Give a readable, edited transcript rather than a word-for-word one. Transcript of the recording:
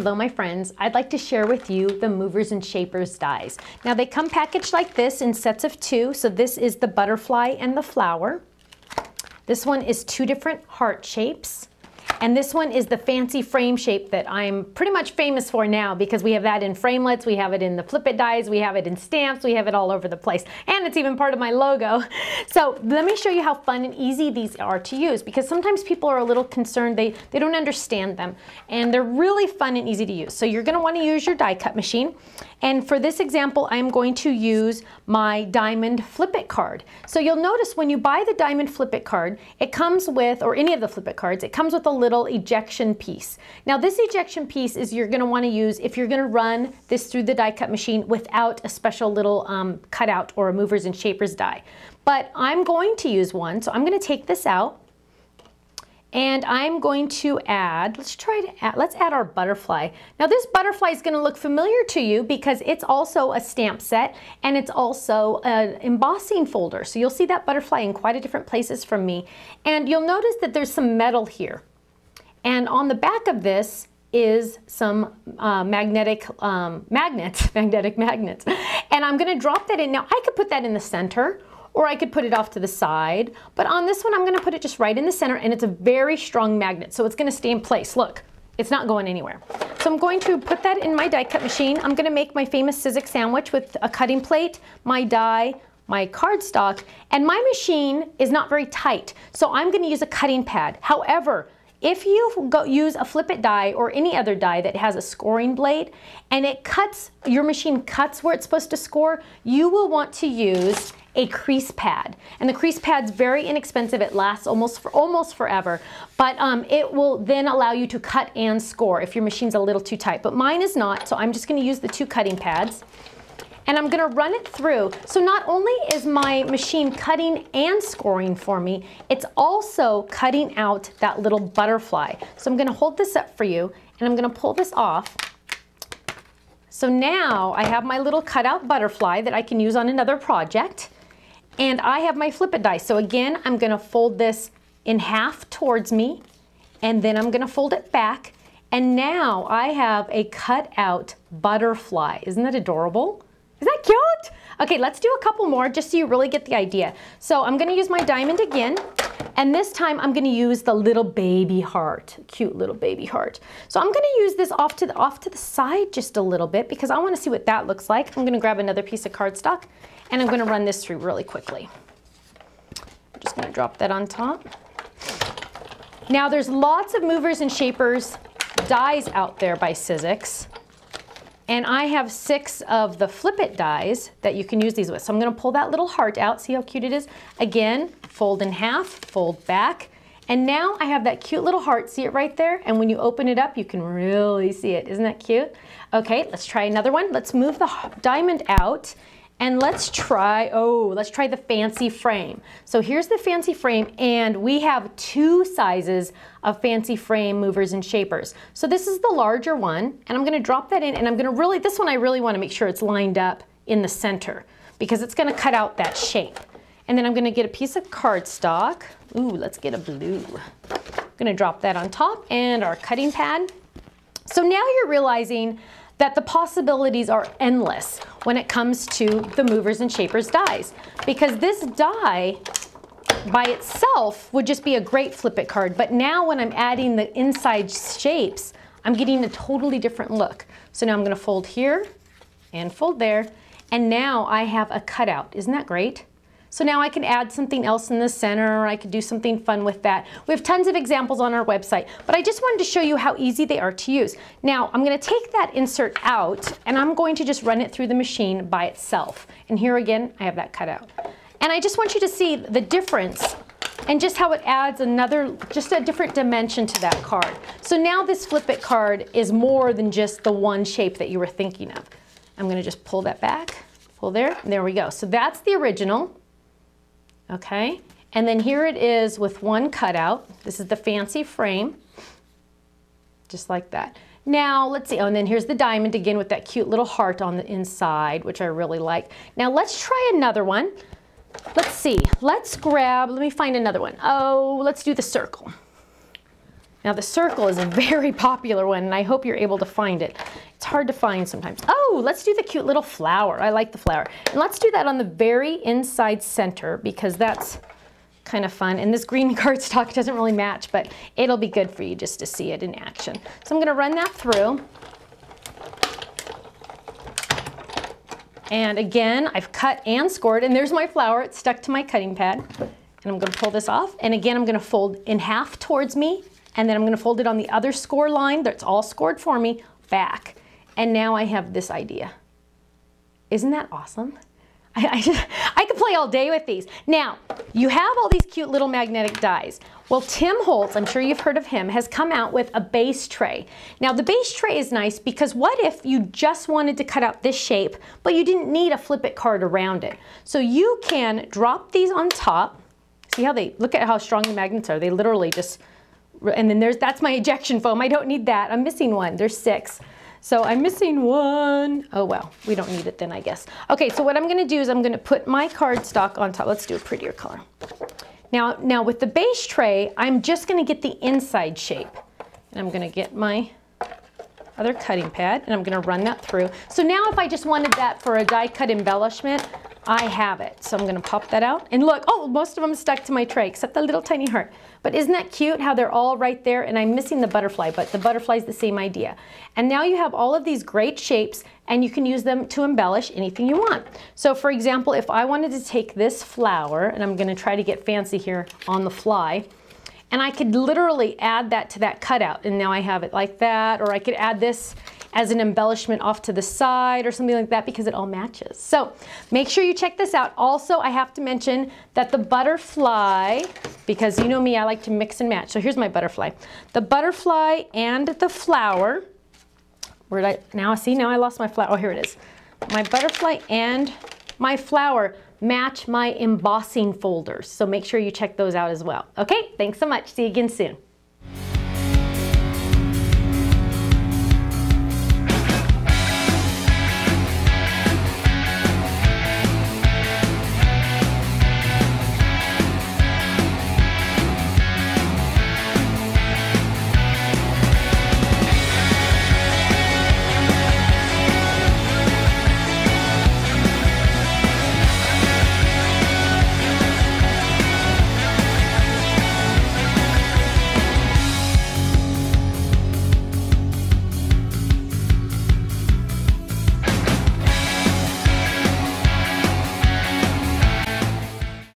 hello my friends, I'd like to share with you the movers and shapers dies. Now they come packaged like this in sets of 2, so this is the butterfly and the flower. This one is 2 different heart shapes. And this one is the fancy frame shape that I'm pretty much famous for now because we have that in framelits, we have it in the flip it dies, we have it in stamps, we have it all over the place. And it's even part of my logo. So let me show you how fun and easy these are to use because sometimes people are a little concerned, they don't understand them. And they're really fun and easy to use. So you're going to want to use your die cut machine. And for this example, I'm going to use my diamond flip it card. So you'll notice when you buy the diamond flip it card, it comes with, or any of the flip it cards, it comes with a little ejection piece. Now this ejection piece is you're going to want to use if you're going to run this through the die cut machine without a special little cutout or a movers and shapers die. But I'm going to use one, so I'm going to take this out. And I'm going to add, let's add our butterfly. Now this butterfly is going to look familiar to you because it's also a stamp set and it's also an embossing folder. So you'll see that butterfly in quite a different places from me. And you'll notice that there's some metal here. And on the back of this is some magnetic magnets. And I'm going to drop that in. Now I could put that in the center, or I could put it off to the side, but on this one I'm going to put it just right in the center, and it's a very strong magnet, so it's going to stay in place. Look, it's not going anywhere. So I'm going to put that in my die cut machine. I'm going to make my famous Sizzix sandwich with a cutting plate, my die, my cardstock, and my machine is not very tight, so I'm going to use a cutting pad. However, if you use a flip it die or any other die that has a scoring blade and it cuts, your machine cuts where it's supposed to score, you will want to use a crease pad. And the crease pad's very inexpensive. It lasts almost forever, but it will then allow you to cut and score if your machine's a little too tight. But mine is not, so I'm just going to use the 2 cutting pads. And I'm going to run it through. So not only is my machine cutting and scoring for me, it's also cutting out that little butterfly. So I'm going to hold this up for you, and I'm going to pull this off. So now I have my little cutout butterfly that I can use on another project. And I have my flip it die. So again, I'm going to fold this in half towards me, and then I'm going to fold it back. And now I have a cut out butterfly. Isn't that adorable? Isn't that cute? Okay, let's do a couple more just so you really get the idea. So I'm going to use my diamond again, and this time I'm going to use the little baby heart, cute little baby heart. So I'm going to use this off to the side just a little bit because I want to see what that looks like. I'm going to grab another piece of cardstock, and I'm going to run this through really quickly. I'm just going to drop that on top. Now there's lots of movers and shapers dies out there by Sizzix. And I have 6 of the flip it dies that you can use these with. So I'm going to pull that little heart out. See how cute it is? Again, fold in half, fold back. And now I have that cute little heart. See it right there? And when you open it up, you can really see it. Isn't that cute? Okay, let's try another one. Let's move the diamond out. And let's try the fancy frame. So here's the fancy frame, and we have 2 sizes of fancy frame movers and shapers. So this is the larger one, and I'm going to drop that in, and I'm going to this one I really want to make sure it's lined up in the center because it's going to cut out that shape. And then I'm going to get a piece of cardstock. Ooh, let's get a blue. I'm going to drop that on top and our cutting pad. So now you're realizing that the possibilities are endless when it comes to the movers and shapers dies. Because this die by itself would just be a great flip it card, but now when I'm adding the inside shapes, I'm getting a totally different look. So now I'm gonna fold here and fold there, and now I have a cutout. Isn't that great? So now I can add something else in the center, or I could do something fun with that. We have tons of examples on our website, but I just wanted to show you how easy they are to use. Now, I'm going to take that insert out, and I'm going to just run it through the machine by itself. And here again, I have that cut out. And I just want you to see the difference and just how it adds just a different dimension to that card. So now this flip it card is more than just the one shape that you were thinking of. I'm going to just pull that back, pull there, and there we go. So that's the original. Okay, and then here it is with one cutout. This is the fancy frame, just like that. Now let's see, oh, and then here's the diamond again with that cute little heart on the inside, which I really like. Now let's try another one. Let's see, let me find another one. Oh, let's do the circle. Now the circle is a very popular one, and I hope you're able to find it. It's hard to find sometimes. Oh, let's do the cute little flower. I like the flower. And let's do that on the very inside center because that's kind of fun. And this green cardstock doesn't really match, but it'll be good for you just to see it in action. So I'm going to run that through. And again, I've cut and scored, and there's my flower. It's stuck to my cutting pad. And I'm going to pull this off. And again, I'm going to fold in half towards me, and then I'm going to fold it on the other score line that's all scored for me back. And now I have this idea. Isn't that awesome? I could play all day with these. Now, you have all these cute little magnetic dies. Well, Tim Holtz, I'm sure you've heard of him, has come out with a base tray. Now, the base tray is nice because what if you just wanted to cut out this shape, but you didn't need a flip it card around it? So you can drop these on top. See how look at how strong the magnets are. They literally just, and then that's my ejection foam. I don't need that. I'm missing one. There's 6. So I'm missing one. Oh well, we don't need it then, I guess. Okay, so what I'm gonna do is I'm gonna put my cardstock on top. Let's do a prettier color. Now with the base tray, I'm just gonna get the inside shape. And I'm gonna get my other cutting pad and I'm gonna run that through. So now if I just wanted that for a die cut embellishment, I have it. So I'm gonna pop that out and look, oh, most of them stuck to my tray except the little tiny heart. But isn't that cute how they're all right there? And I'm missing the butterfly, but the butterfly is the same idea. And now you have all of these great shapes and you can use them to embellish anything you want. So for example, if I wanted to take this flower, and I'm gonna try to get fancy here on the fly, and I could literally add that to that cutout, and now I have it like that, or I could add this as an embellishment off to the side or something like that because it all matches. So make sure you check this out. Also, I have to mention that the butterfly, because you know me, I like to mix and match. So here's my butterfly. The butterfly and the flower, where did now I lost my flower. Oh, here it is. My butterfly and my flower match my embossing folders. So make sure you check those out as well. Okay, thanks so much. See you again soon.